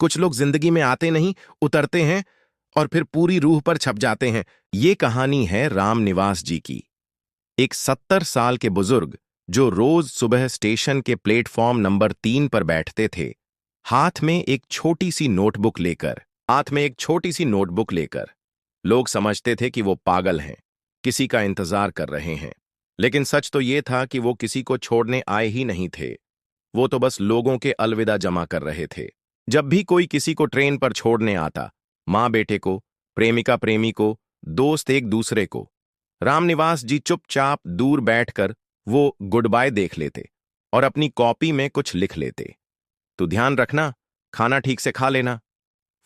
कुछ लोग जिंदगी में आते नहीं, उतरते हैं और फिर पूरी रूह पर छप जाते हैं। ये कहानी है राम निवास जी की। एक 70 साल के बुजुर्ग जो रोज सुबह स्टेशन के प्लेटफॉर्म नंबर 3 पर बैठते थे, हाथ में एक छोटी सी नोटबुक लेकर लोग समझते थे कि वो पागल हैं, किसी का इंतजार कर रहे हैं। लेकिन सच तो ये था कि वो किसी को छोड़ने आए ही नहीं थे। वो तो बस लोगों के अलविदा जमा कर रहे थे। जब भी कोई किसी को ट्रेन पर छोड़ने आता, माँ बेटे को, प्रेमिका प्रेमी को, दोस्त एक दूसरे को, रामनिवास जी चुपचाप दूर बैठकर वो गुड बाय देख लेते और अपनी कॉपी में कुछ लिख लेते। तो ध्यान रखना, खाना ठीक से खा लेना,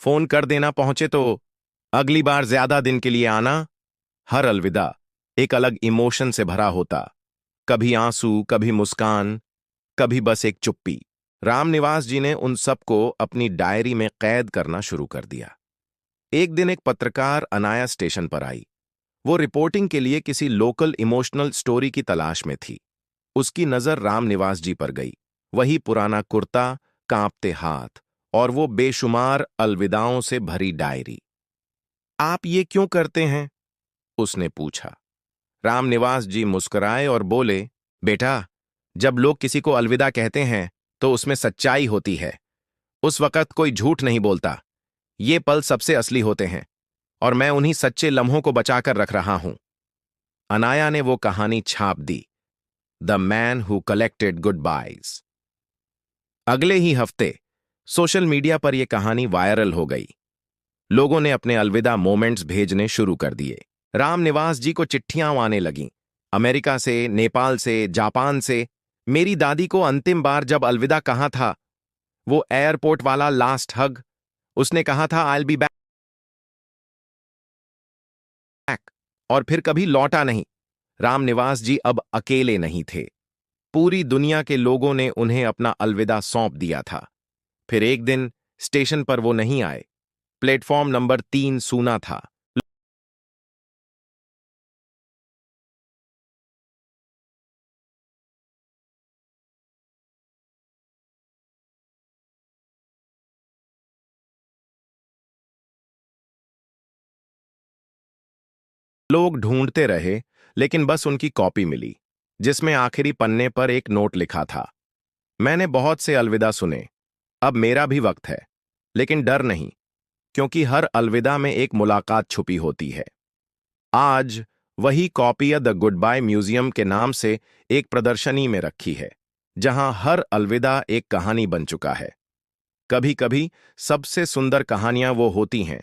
फोन कर देना पहुंचे तो, अगली बार ज्यादा दिन के लिए आना। हर अलविदा एक अलग इमोशन से भरा होता, कभी आंसू, कभी मुस्कान, कभी बस एक चुप्पी। रामनिवास जी ने उन सबको अपनी डायरी में कैद करना शुरू कर दिया। एक दिन एक पत्रकार अनाया स्टेशन पर आई। वो रिपोर्टिंग के लिए किसी लोकल इमोशनल स्टोरी की तलाश में थी। उसकी नजर रामनिवास जी पर गई। वही पुराना कुर्ता, कांपते हाथ और वो बेशुमार अलविदाओं से भरी डायरी। आप ये क्यों करते हैं? उसने पूछा। रामनिवास जी मुस्कुराए और बोले, बेटा, जब लोग किसी को अलविदा कहते हैं तो उसमें सच्चाई होती है। उस वक्त कोई झूठ नहीं बोलता। ये पल सबसे असली होते हैं और मैं उन्हीं सच्चे लम्हों को बचाकर रख रहा हूं। अनाया ने वो कहानी छाप दी, the man who collected goodbyes. अगले ही हफ्ते सोशल मीडिया पर यह कहानी वायरल हो गई। लोगों ने अपने अलविदा मोमेंट्स भेजने शुरू कर दिए। रामनिवास जी को चिट्ठियां आने लगीं, अमेरिका से, नेपाल से, जापान से। मेरी दादी को अंतिम बार जब अलविदा कहा था, वो एयरपोर्ट वाला लास्ट हग, उसने कहा था आई विल बी बैक, और फिर कभी लौटा नहीं। रामनिवास जी अब अकेले नहीं थे। पूरी दुनिया के लोगों ने उन्हें अपना अलविदा सौंप दिया था। फिर एक दिन स्टेशन पर वो नहीं आए। प्लेटफॉर्म नंबर 3 सूना था। लोग ढूंढते रहे, लेकिन बस उनकी कॉपी मिली, जिसमें आखिरी पन्ने पर एक नोट लिखा था, मैंने बहुत से अलविदा सुने, अब मेरा भी वक्त है। लेकिन डर नहीं, क्योंकि हर अलविदा में एक मुलाकात छुपी होती है। आज वही copy the good bye museum के नाम से एक प्रदर्शनी में रखी है, जहां हर अलविदा एक कहानी बन चुका है। कभी कभी सबसे सुंदर कहानियां वो होती हैं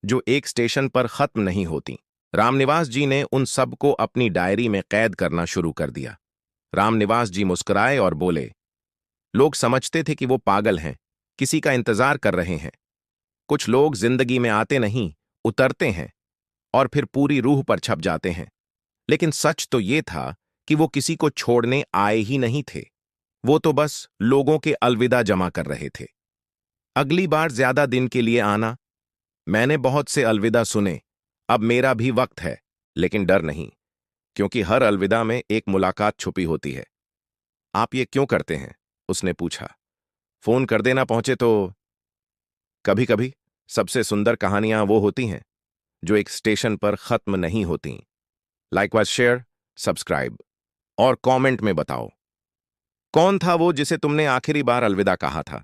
जो एक स्टेशन पर खत्म नहीं होती। रामनिवास जी ने उन सबको अपनी डायरी में कैद करना शुरू कर दिया। रामनिवास जी मुस्कुराए और बोले, लोग समझते थे कि वो पागल हैं, किसी का इंतजार कर रहे हैं। कुछ लोग जिंदगी में आते नहीं, उतरते हैं और फिर पूरी रूह पर छप जाते हैं। लेकिन सच तो ये था कि वो किसी को छोड़ने आए ही नहीं थे। वो तो बस लोगों के अलविदा जमा कर रहे थे। अगली बार ज्यादा दिन के लिए आना। मैंने बहुत से अलविदा सुने, अब मेरा भी वक्त है। लेकिन डर नहीं, क्योंकि हर अलविदा में एक मुलाकात छुपी होती है। आप ये क्यों करते हैं? उसने पूछा। फोन कर देना पहुंचे तो, कभी कभी सबसे सुंदर कहानियां वो होती हैं जो एक स्टेशन पर खत्म नहीं होती। लाइक, शेयर, सब्सक्राइब और कमेंट में बताओ, कौन था वो जिसे तुमने आखिरी बार अलविदा कहा था।